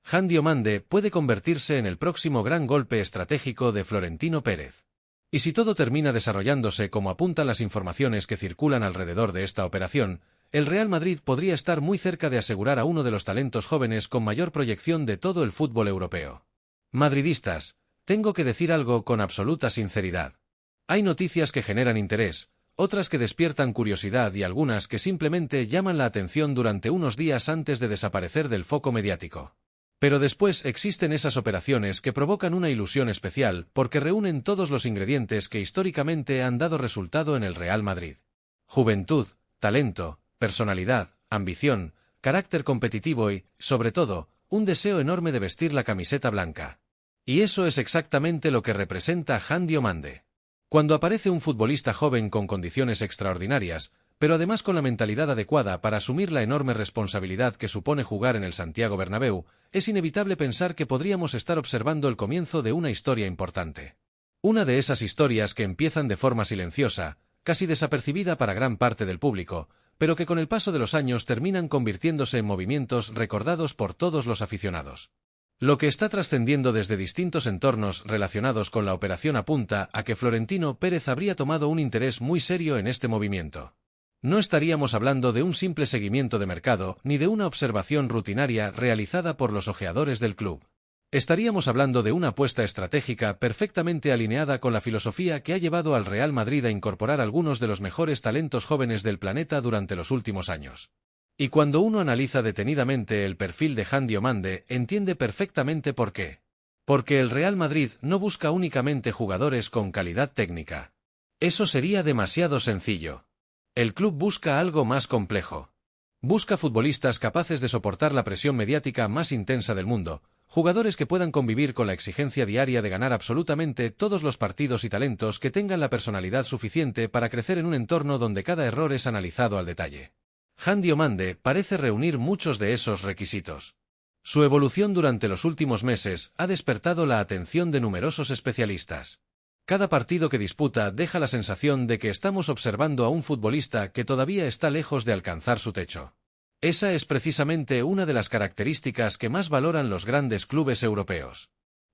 Han Diomande puede convertirse en el próximo gran golpe estratégico de Florentino Pérez. Y si todo termina desarrollándose como apuntan las informaciones que circulan alrededor de esta operación, el Real Madrid podría estar muy cerca de asegurar a uno de los talentos jóvenes con mayor proyección de todo el fútbol europeo. Madridistas, tengo que decir algo con absoluta sinceridad. Hay noticias que generan interés, otras que despiertan curiosidad y algunas que simplemente llaman la atención durante unos días antes de desaparecer del foco mediático. Pero después existen esas operaciones que provocan una ilusión especial porque reúnen todos los ingredientes que históricamente han dado resultado en el Real Madrid. Juventud, talento, personalidad, ambición, carácter competitivo y, sobre todo, un deseo enorme de vestir la camiseta blanca. Y eso es exactamente lo que representa Han Diomande. Cuando aparece un futbolista joven con condiciones extraordinarias, pero además con la mentalidad adecuada para asumir la enorme responsabilidad que supone jugar en el Santiago Bernabéu, es inevitable pensar que podríamos estar observando el comienzo de una historia importante. Una de esas historias que empiezan de forma silenciosa, casi desapercibida para gran parte del público, pero que con el paso de los años terminan convirtiéndose en movimientos recordados por todos los aficionados. Lo que está trascendiendo desde distintos entornos relacionados con la operación apunta a que Florentino Pérez habría tomado un interés muy serio en este movimiento. No estaríamos hablando de un simple seguimiento de mercado ni de una observación rutinaria realizada por los ojeadores del club. Estaríamos hablando de una apuesta estratégica perfectamente alineada con la filosofía que ha llevado al Real Madrid a incorporar algunos de los mejores talentos jóvenes del planeta durante los últimos años. Y cuando uno analiza detenidamente el perfil de Han Diomande, entiende perfectamente por qué. Porque el Real Madrid no busca únicamente jugadores con calidad técnica. Eso sería demasiado sencillo. El club busca algo más complejo. Busca futbolistas capaces de soportar la presión mediática más intensa del mundo, jugadores que puedan convivir con la exigencia diaria de ganar absolutamente todos los partidos y talentos que tengan la personalidad suficiente para crecer en un entorno donde cada error es analizado al detalle. Han Diomande parece reunir muchos de esos requisitos. Su evolución durante los últimos meses ha despertado la atención de numerosos especialistas. Cada partido que disputa deja la sensación de que estamos observando a un futbolista que todavía está lejos de alcanzar su techo. Esa es precisamente una de las características que más valoran los grandes clubes europeos.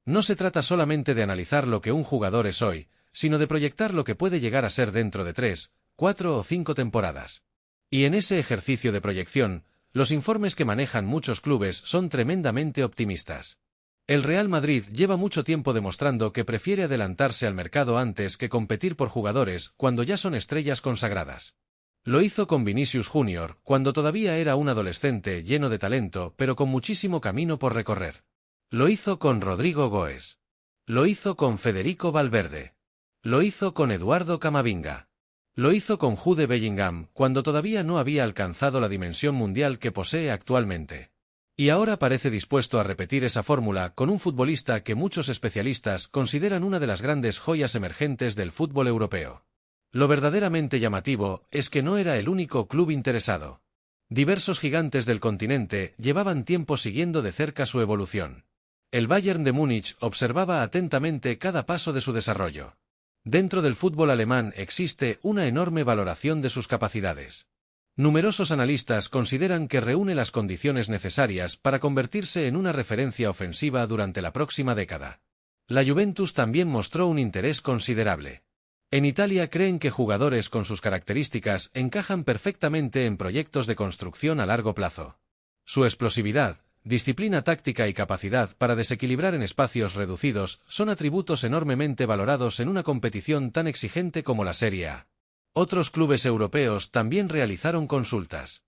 No se trata solamente de analizar lo que un jugador es hoy, sino de proyectar lo que puede llegar a ser dentro de 3, 4 o 5 temporadas. Y en ese ejercicio de proyección, los informes que manejan muchos clubes son tremendamente optimistas. El Real Madrid lleva mucho tiempo demostrando que prefiere adelantarse al mercado antes que competir por jugadores cuando ya son estrellas consagradas. Lo hizo con Vinicius Junior, cuando todavía era un adolescente lleno de talento pero con muchísimo camino por recorrer. Lo hizo con Rodrigo Goes. Lo hizo con Federico Valverde. Lo hizo con Eduardo Camavinga. Lo hizo con Jude Bellingham, cuando todavía no había alcanzado la dimensión mundial que posee actualmente. Y ahora parece dispuesto a repetir esa fórmula con un futbolista que muchos especialistas consideran una de las grandes joyas emergentes del fútbol europeo. Lo verdaderamente llamativo es que no era el único club interesado. Diversos gigantes del continente llevaban tiempo siguiendo de cerca su evolución. El Bayern de Múnich observaba atentamente cada paso de su desarrollo. Dentro del fútbol alemán existe una enorme valoración de sus capacidades. Numerosos analistas consideran que reúne las condiciones necesarias para convertirse en una referencia ofensiva durante la próxima década. La Juventus también mostró un interés considerable. En Italia creen que jugadores con sus características encajan perfectamente en proyectos de construcción a largo plazo. Su explosividad, disciplina táctica y capacidad para desequilibrar en espacios reducidos son atributos enormemente valorados en una competición tan exigente como la Serie A. Otros clubes europeos también realizaron consultas.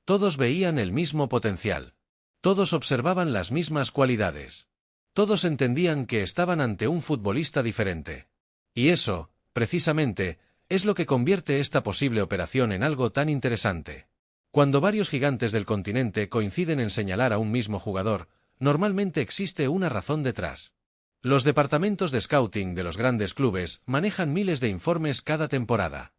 Todos veían el mismo potencial. Todos observaban las mismas cualidades. Todos entendían que estaban ante un futbolista diferente. Y eso, precisamente, es lo que convierte esta posible operación en algo tan interesante. Cuando varios gigantes del continente coinciden en señalar a un mismo jugador, normalmente existe una razón detrás. Los departamentos de scouting de los grandes clubes manejan miles de informes cada temporada.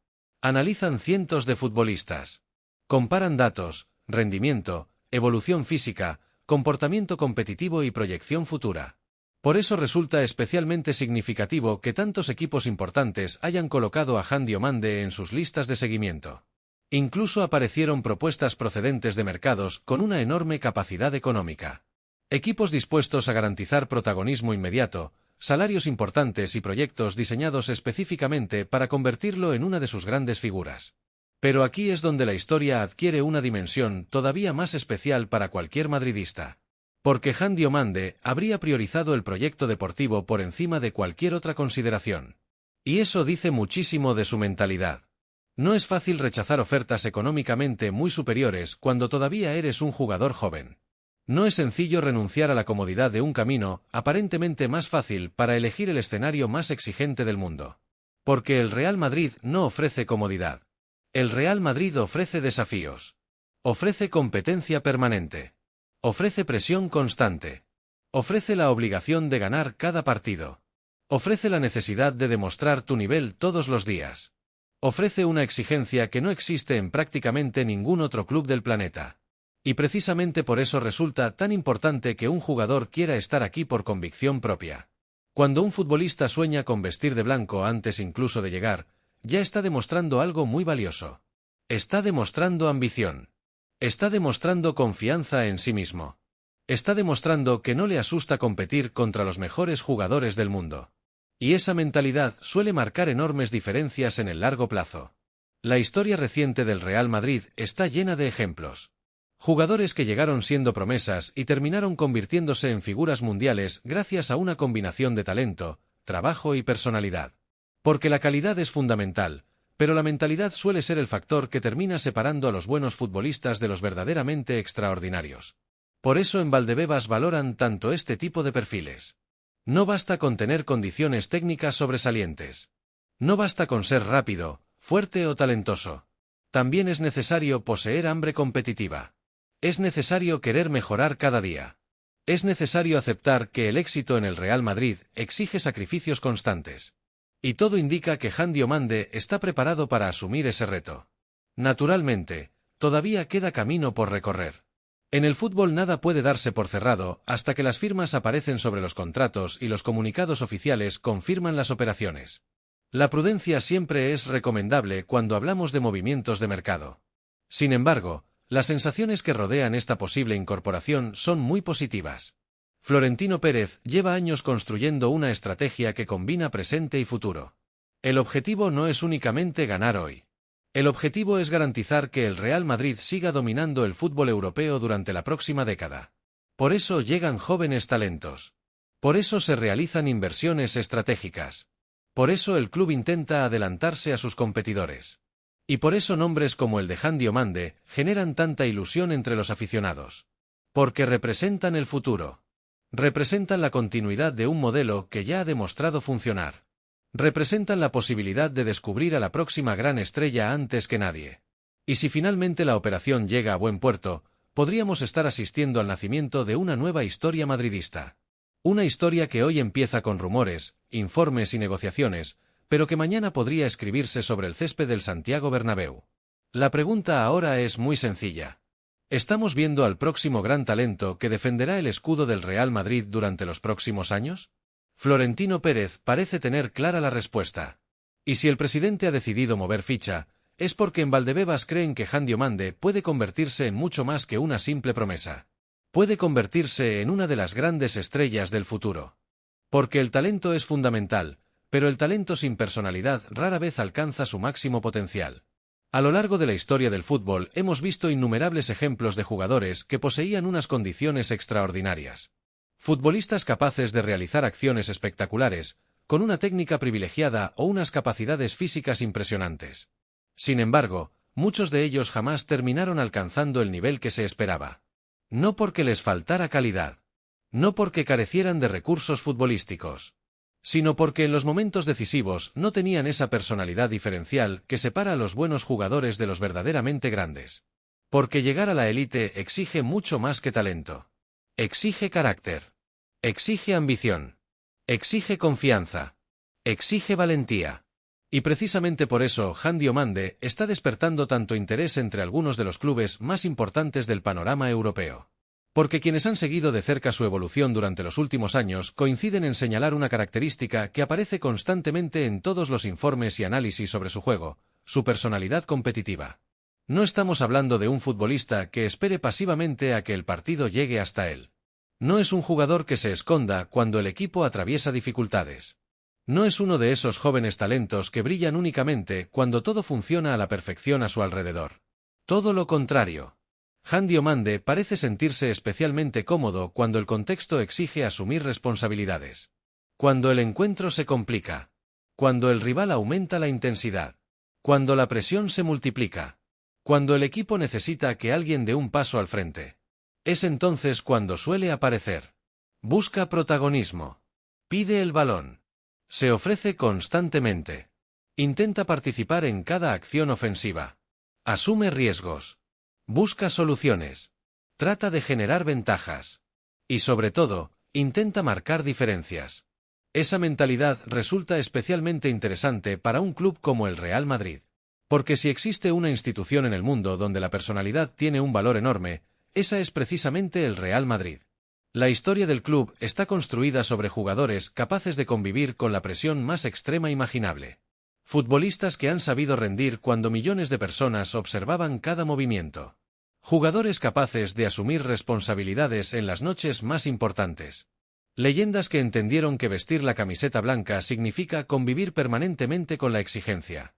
Analizan cientos de futbolistas. Comparan datos, rendimiento, evolución física, comportamiento competitivo y proyección futura. Por eso resulta especialmente significativo que tantos equipos importantes hayan colocado a Han Diomande en sus listas de seguimiento. Incluso aparecieron propuestas procedentes de mercados con una enorme capacidad económica. Equipos dispuestos a garantizar protagonismo inmediato, salarios importantes y proyectos diseñados específicamente para convertirlo en una de sus grandes figuras. Pero aquí es donde la historia adquiere una dimensión todavía más especial para cualquier madridista. Porque Han Diomande habría priorizado el proyecto deportivo por encima de cualquier otra consideración. Y eso dice muchísimo de su mentalidad. No es fácil rechazar ofertas económicamente muy superiores cuando todavía eres un jugador joven. No es sencillo renunciar a la comodidad de un camino aparentemente más fácil para elegir el escenario más exigente del mundo. Porque el Real Madrid no ofrece comodidad. El Real Madrid ofrece desafíos. Ofrece competencia permanente. Ofrece presión constante. Ofrece la obligación de ganar cada partido. Ofrece la necesidad de demostrar tu nivel todos los días. Ofrece una exigencia que no existe en prácticamente ningún otro club del planeta. Y precisamente por eso resulta tan importante que un jugador quiera estar aquí por convicción propia. Cuando un futbolista sueña con vestir de blanco antes incluso de llegar, ya está demostrando algo muy valioso. Está demostrando ambición. Está demostrando confianza en sí mismo. Está demostrando que no le asusta competir contra los mejores jugadores del mundo. Y esa mentalidad suele marcar enormes diferencias en el largo plazo. La historia reciente del Real Madrid está llena de ejemplos. Jugadores que llegaron siendo promesas y terminaron convirtiéndose en figuras mundiales gracias a una combinación de talento, trabajo y personalidad. Porque la calidad es fundamental, pero la mentalidad suele ser el factor que termina separando a los buenos futbolistas de los verdaderamente extraordinarios. Por eso en Valdebebas valoran tanto este tipo de perfiles. No basta con tener condiciones técnicas sobresalientes. No basta con ser rápido, fuerte o talentoso. También es necesario poseer hambre competitiva. Es necesario querer mejorar cada día. Es necesario aceptar que el éxito en el Real Madrid exige sacrificios constantes. Y todo indica que Han Diomande está preparado para asumir ese reto. Naturalmente, todavía queda camino por recorrer. En el fútbol nada puede darse por cerrado hasta que las firmas aparecen sobre los contratos y los comunicados oficiales confirman las operaciones. La prudencia siempre es recomendable cuando hablamos de movimientos de mercado. Sin embargo, las sensaciones que rodean esta posible incorporación son muy positivas. Florentino Pérez lleva años construyendo una estrategia que combina presente y futuro. El objetivo no es únicamente ganar hoy. El objetivo es garantizar que el Real Madrid siga dominando el fútbol europeo durante la próxima década. Por eso llegan jóvenes talentos. Por eso se realizan inversiones estratégicas. Por eso el club intenta adelantarse a sus competidores. Y por eso nombres como el de Han Diomande generan tanta ilusión entre los aficionados. Porque representan el futuro. Representan la continuidad de un modelo que ya ha demostrado funcionar. Representan la posibilidad de descubrir a la próxima gran estrella antes que nadie. Y si finalmente la operación llega a buen puerto, podríamos estar asistiendo al nacimiento de una nueva historia madridista. Una historia que hoy empieza con rumores, informes y negociaciones, pero que mañana podría escribirse sobre el césped del Santiago Bernabéu. La pregunta ahora es muy sencilla. ¿Estamos viendo al próximo gran talento que defenderá el escudo del Real Madrid durante los próximos años? Florentino Pérez parece tener clara la respuesta. Y si el presidente ha decidido mover ficha, es porque en Valdebebas creen que Han Diomande puede convertirse en mucho más que una simple promesa. Puede convertirse en una de las grandes estrellas del futuro. Porque el talento es fundamental, pero el talento sin personalidad rara vez alcanza su máximo potencial. A lo largo de la historia del fútbol hemos visto innumerables ejemplos de jugadores que poseían unas condiciones extraordinarias. Futbolistas capaces de realizar acciones espectaculares, con una técnica privilegiada o unas capacidades físicas impresionantes. Sin embargo, muchos de ellos jamás terminaron alcanzando el nivel que se esperaba. No porque les faltara calidad. No porque carecieran de recursos futbolísticos. Sino porque en los momentos decisivos no tenían esa personalidad diferencial que separa a los buenos jugadores de los verdaderamente grandes. Porque llegar a la élite exige mucho más que talento. Exige carácter. Exige ambición. Exige confianza. Exige valentía. Y precisamente por eso Han Diomande está despertando tanto interés entre algunos de los clubes más importantes del panorama europeo. Porque quienes han seguido de cerca su evolución durante los últimos años coinciden en señalar una característica que aparece constantemente en todos los informes y análisis sobre su juego: su personalidad competitiva. No estamos hablando de un futbolista que espere pasivamente a que el partido llegue hasta él. No es un jugador que se esconda cuando el equipo atraviesa dificultades. No es uno de esos jóvenes talentos que brillan únicamente cuando todo funciona a la perfección a su alrededor. Todo lo contrario. Han Diomande parece sentirse especialmente cómodo cuando el contexto exige asumir responsabilidades. Cuando el encuentro se complica. Cuando el rival aumenta la intensidad. Cuando la presión se multiplica. Cuando el equipo necesita que alguien dé un paso al frente. Es entonces cuando suele aparecer. Busca protagonismo. Pide el balón. Se ofrece constantemente. Intenta participar en cada acción ofensiva. Asume riesgos. Busca soluciones. Trata de generar ventajas. Y sobre todo, intenta marcar diferencias. Esa mentalidad resulta especialmente interesante para un club como el Real Madrid. Porque si existe una institución en el mundo donde la personalidad tiene un valor enorme, esa es precisamente el Real Madrid. La historia del club está construida sobre jugadores capaces de convivir con la presión más extrema imaginable. Futbolistas que han sabido rendir cuando millones de personas observaban cada movimiento. Jugadores capaces de asumir responsabilidades en las noches más importantes. Leyendas que entendieron que vestir la camiseta blanca significa convivir permanentemente con la exigencia.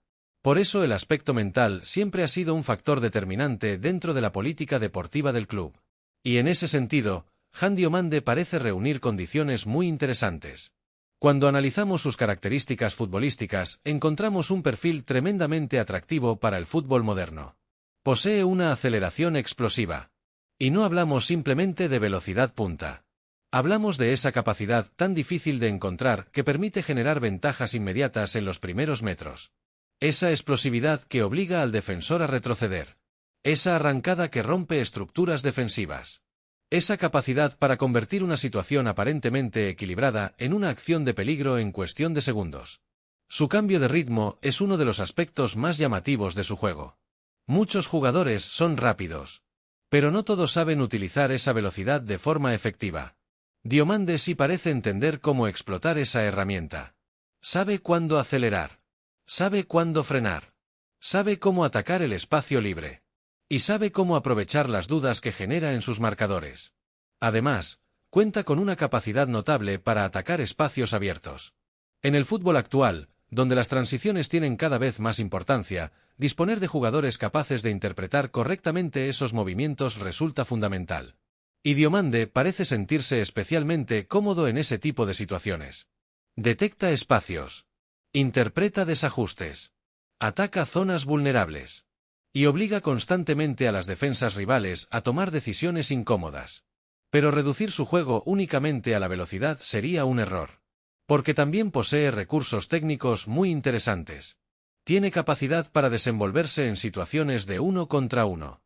Por eso el aspecto mental siempre ha sido un factor determinante dentro de la política deportiva del club. Y en ese sentido, Han Diomande parece reunir condiciones muy interesantes. Cuando analizamos sus características futbolísticas, encontramos un perfil tremendamente atractivo para el fútbol moderno. Posee una aceleración explosiva. Y no hablamos simplemente de velocidad punta. Hablamos de esa capacidad tan difícil de encontrar que permite generar ventajas inmediatas en los primeros metros. Esa explosividad que obliga al defensor a retroceder. Esa arrancada que rompe estructuras defensivas. Esa capacidad para convertir una situación aparentemente equilibrada en una acción de peligro en cuestión de segundos. Su cambio de ritmo es uno de los aspectos más llamativos de su juego. Muchos jugadores son rápidos. Pero no todos saben utilizar esa velocidad de forma efectiva. Diomande sí parece entender cómo explotar esa herramienta. Sabe cuándo acelerar. Sabe cuándo frenar. Sabe cómo atacar el espacio libre. Y sabe cómo aprovechar las dudas que genera en sus marcadores. Además, cuenta con una capacidad notable para atacar espacios abiertos. En el fútbol actual, donde las transiciones tienen cada vez más importancia, disponer de jugadores capaces de interpretar correctamente esos movimientos resulta fundamental. Y Diomande parece sentirse especialmente cómodo en ese tipo de situaciones. Detecta espacios. Interpreta desajustes. Ataca zonas vulnerables. Y obliga constantemente a las defensas rivales a tomar decisiones incómodas. Pero reducir su juego únicamente a la velocidad sería un error. Porque también posee recursos técnicos muy interesantes. Tiene capacidad para desenvolverse en situaciones de 1 contra 1.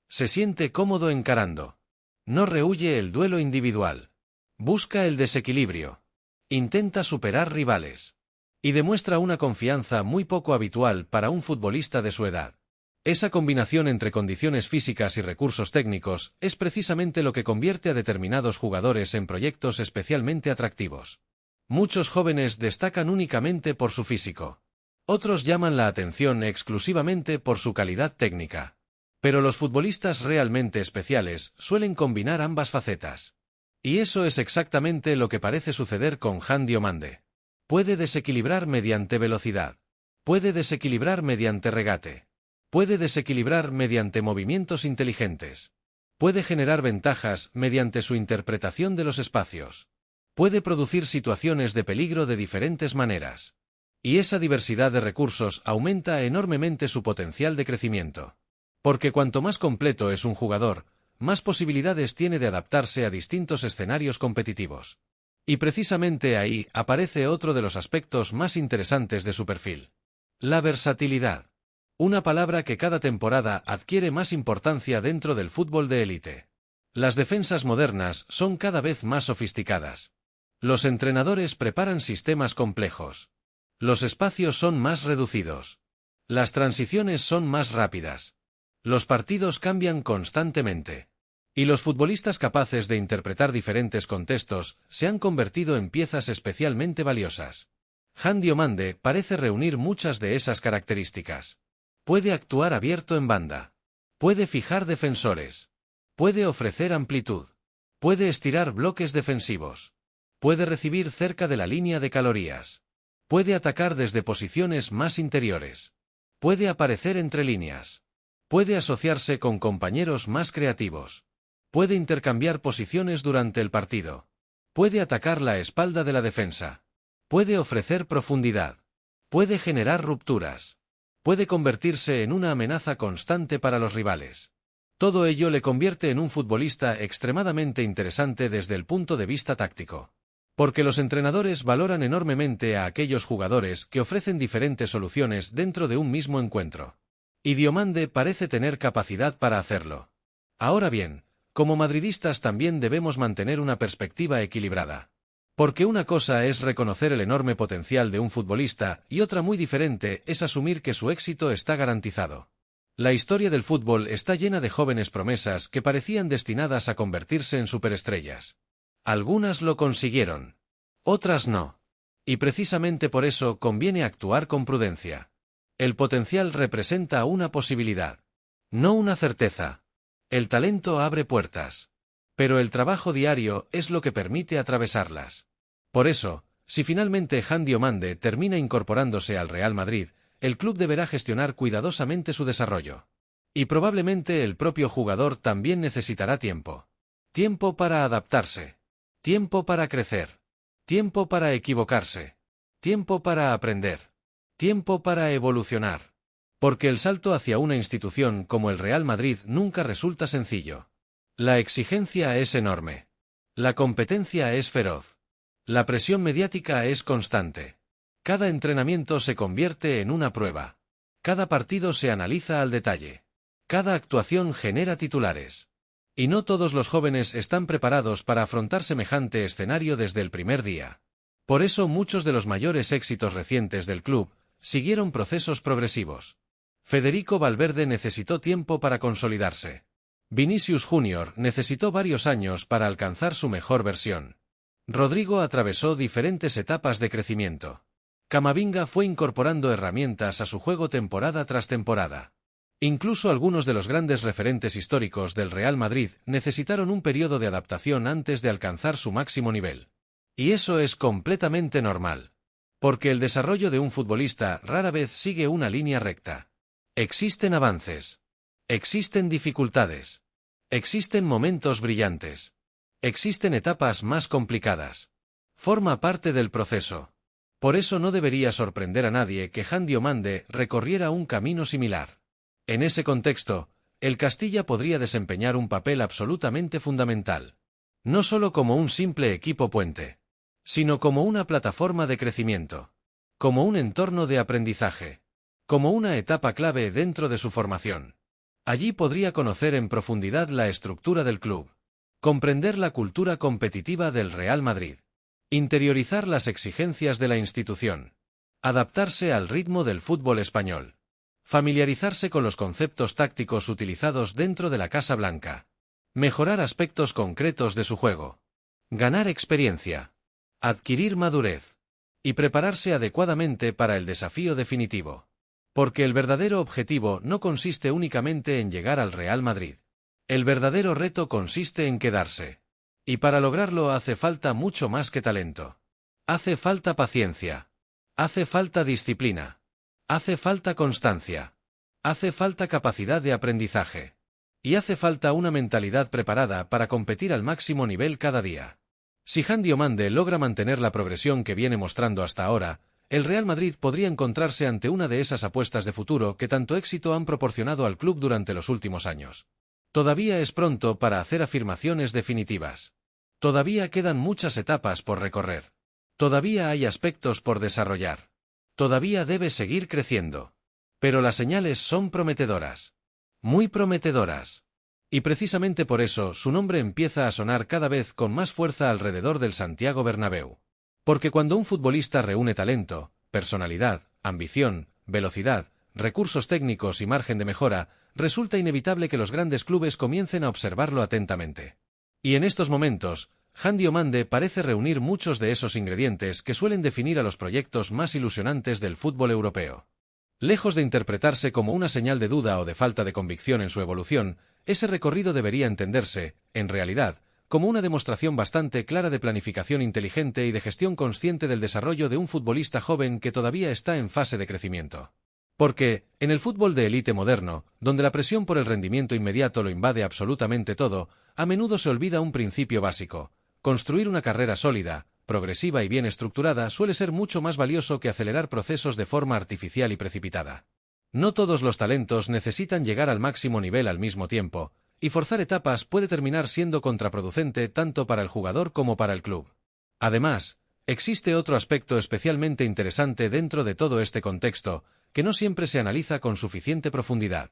Se siente cómodo encarando. No rehúye el duelo individual. Busca el desequilibrio. Intenta superar rivales. Y demuestra una confianza muy poco habitual para un futbolista de su edad. Esa combinación entre condiciones físicas y recursos técnicos es precisamente lo que convierte a determinados jugadores en proyectos especialmente atractivos. Muchos jóvenes destacan únicamente por su físico. Otros llaman la atención exclusivamente por su calidad técnica. Pero los futbolistas realmente especiales suelen combinar ambas facetas. Y eso es exactamente lo que parece suceder con Han Diomande. Puede desequilibrar mediante velocidad. Puede desequilibrar mediante regate. Puede desequilibrar mediante movimientos inteligentes. Puede generar ventajas mediante su interpretación de los espacios. Puede producir situaciones de peligro de diferentes maneras. Y esa diversidad de recursos aumenta enormemente su potencial de crecimiento. Porque cuanto más completo es un jugador, más posibilidades tiene de adaptarse a distintos escenarios competitivos. Y precisamente ahí aparece otro de los aspectos más interesantes de su perfil. La versatilidad. Una palabra que cada temporada adquiere más importancia dentro del fútbol de élite. Las defensas modernas son cada vez más sofisticadas. Los entrenadores preparan sistemas complejos. Los espacios son más reducidos. Las transiciones son más rápidas. Los partidos cambian constantemente. Y los futbolistas capaces de interpretar diferentes contextos se han convertido en piezas especialmente valiosas. Han Diomande parece reunir muchas de esas características. Puede actuar abierto en banda. Puede fijar defensores. Puede ofrecer amplitud. Puede estirar bloques defensivos. Puede recibir cerca de la línea de calorías. Puede atacar desde posiciones más interiores. Puede aparecer entre líneas. Puede asociarse con compañeros más creativos. Puede intercambiar posiciones durante el partido. Puede atacar la espalda de la defensa. Puede ofrecer profundidad. Puede generar rupturas. Puede convertirse en una amenaza constante para los rivales. Todo ello le convierte en un futbolista extremadamente interesante desde el punto de vista táctico. Porque los entrenadores valoran enormemente a aquellos jugadores que ofrecen diferentes soluciones dentro de un mismo encuentro. Y Diomande parece tener capacidad para hacerlo. Ahora bien, como madridistas también debemos mantener una perspectiva equilibrada. Porque una cosa es reconocer el enorme potencial de un futbolista y otra muy diferente es asumir que su éxito está garantizado. La historia del fútbol está llena de jóvenes promesas que parecían destinadas a convertirse en superestrellas. Algunas lo consiguieron. Otras no. Y precisamente por eso conviene actuar con prudencia. El potencial representa una posibilidad. No una certeza. El talento abre puertas. Pero el trabajo diario es lo que permite atravesarlas. Por eso, si finalmente Han Diomande termina incorporándose al Real Madrid, el club deberá gestionar cuidadosamente su desarrollo. Y probablemente el propio jugador también necesitará tiempo. Tiempo para adaptarse. Tiempo para crecer. Tiempo para equivocarse. Tiempo para aprender. Tiempo para evolucionar. Porque el salto hacia una institución como el Real Madrid nunca resulta sencillo. La exigencia es enorme. La competencia es feroz. La presión mediática es constante. Cada entrenamiento se convierte en una prueba. Cada partido se analiza al detalle. Cada actuación genera titulares. Y no todos los jóvenes están preparados para afrontar semejante escenario desde el primer día. Por eso muchos de los mayores éxitos recientes del club siguieron procesos progresivos. Federico Valverde necesitó tiempo para consolidarse. Vinicius Jr. necesitó varios años para alcanzar su mejor versión. Rodrigo atravesó diferentes etapas de crecimiento. Camavinga fue incorporando herramientas a su juego temporada tras temporada. Incluso algunos de los grandes referentes históricos del Real Madrid necesitaron un periodo de adaptación antes de alcanzar su máximo nivel. Y eso es completamente normal. Porque el desarrollo de un futbolista rara vez sigue una línea recta. Existen avances. Existen dificultades. Existen momentos brillantes. Existen etapas más complicadas. Forma parte del proceso. Por eso no debería sorprender a nadie que Han Diomande recorriera un camino similar. En ese contexto, el Castilla podría desempeñar un papel absolutamente fundamental. No solo como un simple equipo puente, sino como una plataforma de crecimiento, como un entorno de aprendizaje, como una etapa clave dentro de su formación. Allí podría conocer en profundidad la estructura del club, comprender la cultura competitiva del Real Madrid, interiorizar las exigencias de la institución, adaptarse al ritmo del fútbol español, familiarizarse con los conceptos tácticos utilizados dentro de la Casa Blanca, mejorar aspectos concretos de su juego, ganar experiencia, adquirir madurez y prepararse adecuadamente para el desafío definitivo. Porque el verdadero objetivo no consiste únicamente en llegar al Real Madrid. El verdadero reto consiste en quedarse. Y para lograrlo hace falta mucho más que talento. Hace falta paciencia. Hace falta disciplina. Hace falta constancia. Hace falta capacidad de aprendizaje. Y hace falta una mentalidad preparada para competir al máximo nivel cada día. Si Han Diomande logra mantener la progresión que viene mostrando hasta ahora, el Real Madrid podría encontrarse ante una de esas apuestas de futuro que tanto éxito han proporcionado al club durante los últimos años. Todavía es pronto para hacer afirmaciones definitivas. Todavía quedan muchas etapas por recorrer. Todavía hay aspectos por desarrollar. Todavía debe seguir creciendo. Pero las señales son prometedoras. Muy prometedoras. Y precisamente por eso su nombre empieza a sonar cada vez con más fuerza alrededor del Santiago Bernabéu. Porque cuando un futbolista reúne talento, personalidad, ambición, velocidad, recursos técnicos y margen de mejora, resulta inevitable que los grandes clubes comiencen a observarlo atentamente. Y en estos momentos, Han Diomande parece reunir muchos de esos ingredientes que suelen definir a los proyectos más ilusionantes del fútbol europeo. Lejos de interpretarse como una señal de duda o de falta de convicción en su evolución, ese recorrido debería entenderse, en realidad, como una demostración bastante clara de planificación inteligente y de gestión consciente del desarrollo de un futbolista joven que todavía está en fase de crecimiento. Porque, en el fútbol de élite moderno, donde la presión por el rendimiento inmediato lo invade absolutamente todo, a menudo se olvida un principio básico: construir una carrera sólida, progresiva y bien estructurada suele ser mucho más valioso que acelerar procesos de forma artificial y precipitada. No todos los talentos necesitan llegar al máximo nivel al mismo tiempo, y forzar etapas puede terminar siendo contraproducente tanto para el jugador como para el club. Además, existe otro aspecto especialmente interesante dentro de todo este contexto, que no siempre se analiza con suficiente profundidad.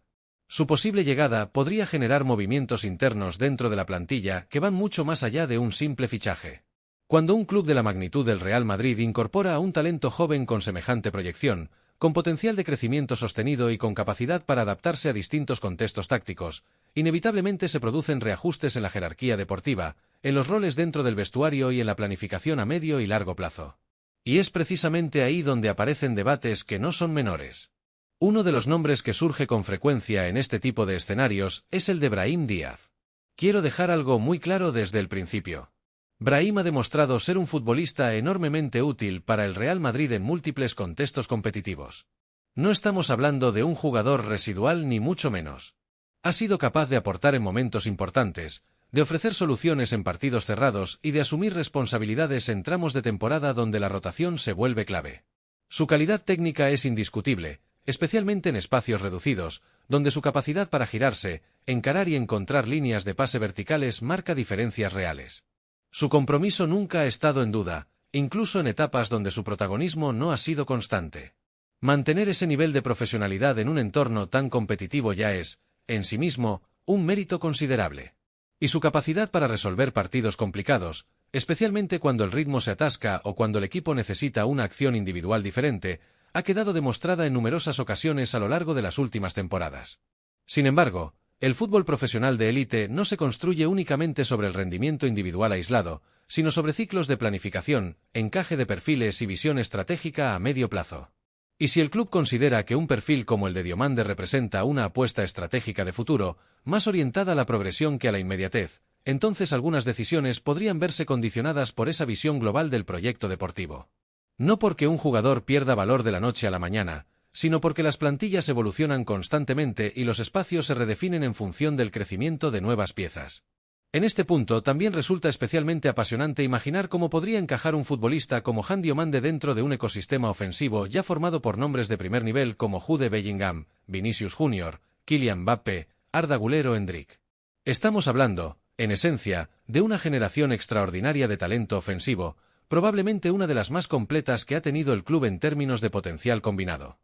Su posible llegada podría generar movimientos internos dentro de la plantilla que van mucho más allá de un simple fichaje. Cuando un club de la magnitud del Real Madrid incorpora a un talento joven con semejante proyección, con potencial de crecimiento sostenido y con capacidad para adaptarse a distintos contextos tácticos, inevitablemente se producen reajustes en la jerarquía deportiva, en los roles dentro del vestuario y en la planificación a medio y largo plazo. Y es precisamente ahí donde aparecen debates que no son menores. Uno de los nombres que surge con frecuencia en este tipo de escenarios es el de Brahim Díaz. Quiero dejar algo muy claro desde el principio. Brahim ha demostrado ser un futbolista enormemente útil para el Real Madrid en múltiples contextos competitivos. No estamos hablando de un jugador residual ni mucho menos. Ha sido capaz de aportar en momentos importantes, de ofrecer soluciones en partidos cerrados y de asumir responsabilidades en tramos de temporada donde la rotación se vuelve clave. Su calidad técnica es indiscutible, especialmente en espacios reducidos, donde su capacidad para girarse, encarar y encontrar líneas de pase verticales marca diferencias reales. Su compromiso nunca ha estado en duda, incluso en etapas donde su protagonismo no ha sido constante. Mantener ese nivel de profesionalidad en un entorno tan competitivo ya es, en sí mismo, un mérito considerable. Y su capacidad para resolver partidos complicados, especialmente cuando el ritmo se atasca o cuando el equipo necesita una acción individual diferente, ha quedado demostrada en numerosas ocasiones a lo largo de las últimas temporadas. Sin embargo, el fútbol profesional de élite no se construye únicamente sobre el rendimiento individual aislado, sino sobre ciclos de planificación, encaje de perfiles y visión estratégica a medio plazo. Y si el club considera que un perfil como el de Diomande representa una apuesta estratégica de futuro, más orientada a la progresión que a la inmediatez, entonces algunas decisiones podrían verse condicionadas por esa visión global del proyecto deportivo. No porque un jugador pierda valor de la noche a la mañana, sino porque las plantillas evolucionan constantemente y los espacios se redefinen en función del crecimiento de nuevas piezas. En este punto también resulta especialmente apasionante imaginar cómo podría encajar un futbolista como Han Diomande dentro de un ecosistema ofensivo ya formado por nombres de primer nivel como Jude Bellingham, Vinicius Jr., Kylian Mbappé, Arda Güler o Endrick. Estamos hablando, en esencia, de una generación extraordinaria de talento ofensivo, probablemente una de las más completas que ha tenido el club en términos de potencial combinado.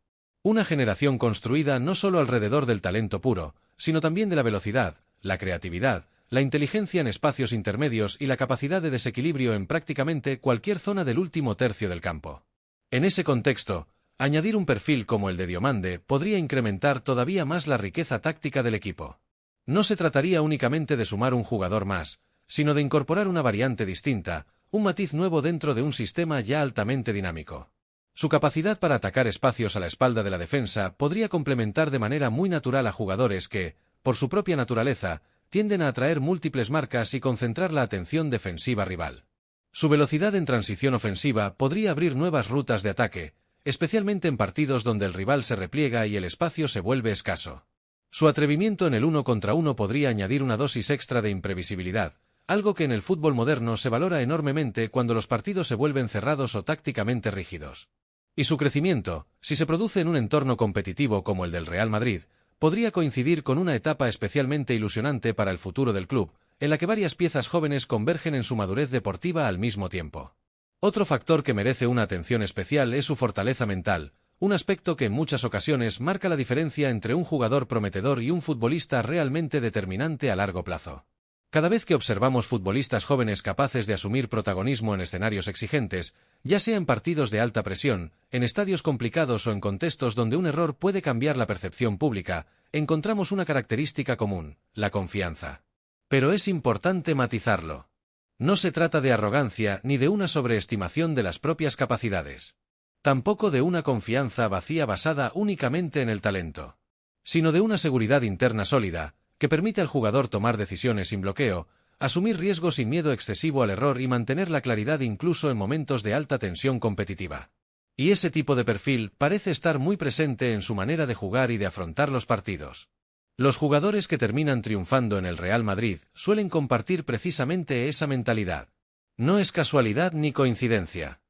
Una generación construida no solo alrededor del talento puro, sino también de la velocidad, la creatividad, la inteligencia en espacios intermedios y la capacidad de desequilibrio en prácticamente cualquier zona del último tercio del campo. En ese contexto, añadir un perfil como el de Diomande podría incrementar todavía más la riqueza táctica del equipo. No se trataría únicamente de sumar un jugador más, sino de incorporar una variante distinta, un matiz nuevo dentro de un sistema ya altamente dinámico. Su capacidad para atacar espacios a la espalda de la defensa podría complementar de manera muy natural a jugadores que, por su propia naturaleza, tienden a atraer múltiples marcas y concentrar la atención defensiva rival. Su velocidad en transición ofensiva podría abrir nuevas rutas de ataque, especialmente en partidos donde el rival se repliega y el espacio se vuelve escaso. Su atrevimiento en el 1 contra 1 podría añadir una dosis extra de imprevisibilidad, algo que en el fútbol moderno se valora enormemente cuando los partidos se vuelven cerrados o tácticamente rígidos. Y su crecimiento, si se produce en un entorno competitivo como el del Real Madrid, podría coincidir con una etapa especialmente ilusionante para el futuro del club, en la que varias piezas jóvenes convergen en su madurez deportiva al mismo tiempo. Otro factor que merece una atención especial es su fortaleza mental, un aspecto que en muchas ocasiones marca la diferencia entre un jugador prometedor y un futbolista realmente determinante a largo plazo. Cada vez que observamos futbolistas jóvenes capaces de asumir protagonismo en escenarios exigentes, ya sea en partidos de alta presión, en estadios complicados o en contextos donde un error puede cambiar la percepción pública, encontramos una característica común: la confianza. Pero es importante matizarlo. No se trata de arrogancia ni de una sobreestimación de las propias capacidades. Tampoco de una confianza vacía basada únicamente en el talento, sino de una seguridad interna sólida, que permite al jugador tomar decisiones sin bloqueo, asumir riesgos sin miedo excesivo al error y mantener la claridad incluso en momentos de alta tensión competitiva. Y ese tipo de perfil parece estar muy presente en su manera de jugar y de afrontar los partidos. Los jugadores que terminan triunfando en el Real Madrid suelen compartir precisamente esa mentalidad. No es casualidad ni coincidencia.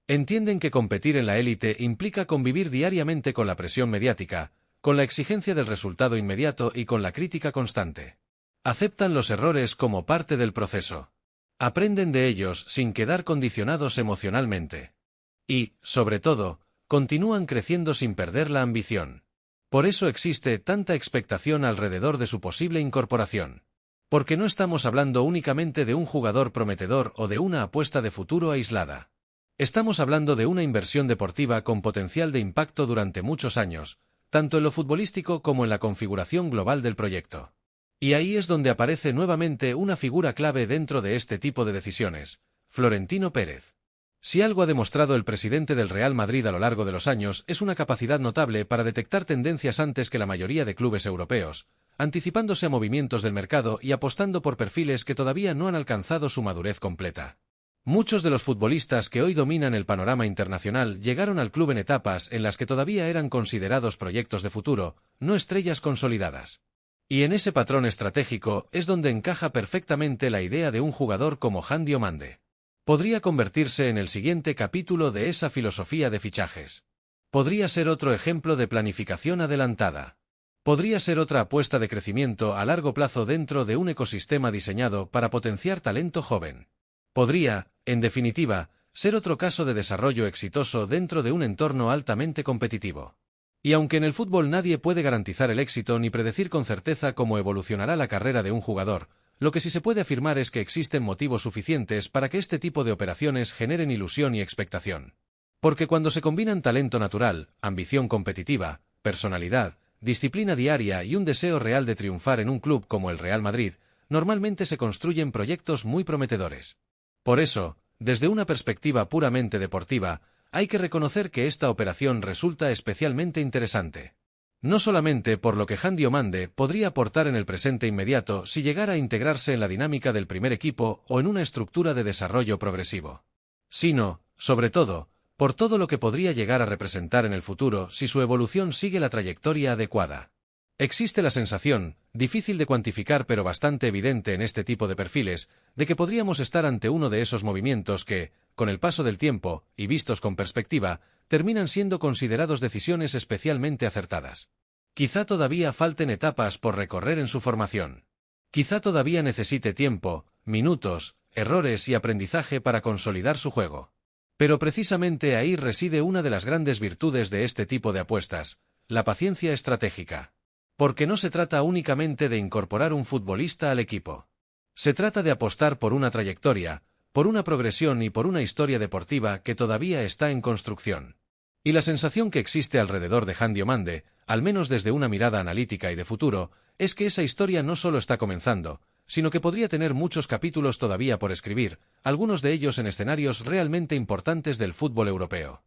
Entienden que competir en la élite implica convivir diariamente con la presión mediática, con la exigencia del resultado inmediato y con la crítica constante. Aceptan los errores como parte del proceso. Aprenden de ellos sin quedar condicionados emocionalmente. Y, sobre todo, continúan creciendo sin perder la ambición. Por eso existe tanta expectación alrededor de su posible incorporación. Porque no estamos hablando únicamente de un jugador prometedor o de una apuesta de futuro aislada. Estamos hablando de una inversión deportiva con potencial de impacto durante muchos años, tanto en lo futbolístico como en la configuración global del proyecto. Y ahí es donde aparece nuevamente una figura clave dentro de este tipo de decisiones, Florentino Pérez. Si algo ha demostrado el presidente del Real Madrid a lo largo de los años es una capacidad notable para detectar tendencias antes que la mayoría de clubes europeos, anticipándose a movimientos del mercado y apostando por perfiles que todavía no han alcanzado su madurez completa. Muchos de los futbolistas que hoy dominan el panorama internacional llegaron al club en etapas en las que todavía eran considerados proyectos de futuro, no estrellas consolidadas. Y en ese patrón estratégico es donde encaja perfectamente la idea de un jugador como Han Diomande. Podría convertirse en el siguiente capítulo de esa filosofía de fichajes. Podría ser otro ejemplo de planificación adelantada. Podría ser otra apuesta de crecimiento a largo plazo dentro de un ecosistema diseñado para potenciar talento joven. Podría, en definitiva, ser otro caso de desarrollo exitoso dentro de un entorno altamente competitivo. Y aunque en el fútbol nadie puede garantizar el éxito ni predecir con certeza cómo evolucionará la carrera de un jugador, lo que sí se puede afirmar es que existen motivos suficientes para que este tipo de operaciones generen ilusión y expectación. Porque cuando se combinan talento natural, ambición competitiva, personalidad, disciplina diaria y un deseo real de triunfar en un club como el Real Madrid, normalmente se construyen proyectos muy prometedores. Por eso, desde una perspectiva puramente deportiva, hay que reconocer que esta operación resulta especialmente interesante. No solamente por lo que Han Diomande podría aportar en el presente inmediato si llegara a integrarse en la dinámica del primer equipo o en una estructura de desarrollo progresivo, sino, sobre todo, por todo lo que podría llegar a representar en el futuro si su evolución sigue la trayectoria adecuada. Existe la sensación, difícil de cuantificar pero bastante evidente en este tipo de perfiles, de que podríamos estar ante uno de esos movimientos que, con el paso del tiempo, y vistos con perspectiva, terminan siendo considerados decisiones especialmente acertadas. Quizá todavía falten etapas por recorrer en su formación. Quizá todavía necesite tiempo, minutos, errores y aprendizaje para consolidar su juego. Pero precisamente ahí reside una de las grandes virtudes de este tipo de apuestas, la paciencia estratégica. Porque no se trata únicamente de incorporar un futbolista al equipo. Se trata de apostar por una trayectoria, por una progresión y por una historia deportiva que todavía está en construcción. Y la sensación que existe alrededor de Han Diomande, al menos desde una mirada analítica y de futuro, es que esa historia no solo está comenzando, sino que podría tener muchos capítulos todavía por escribir, algunos de ellos en escenarios realmente importantes del fútbol europeo.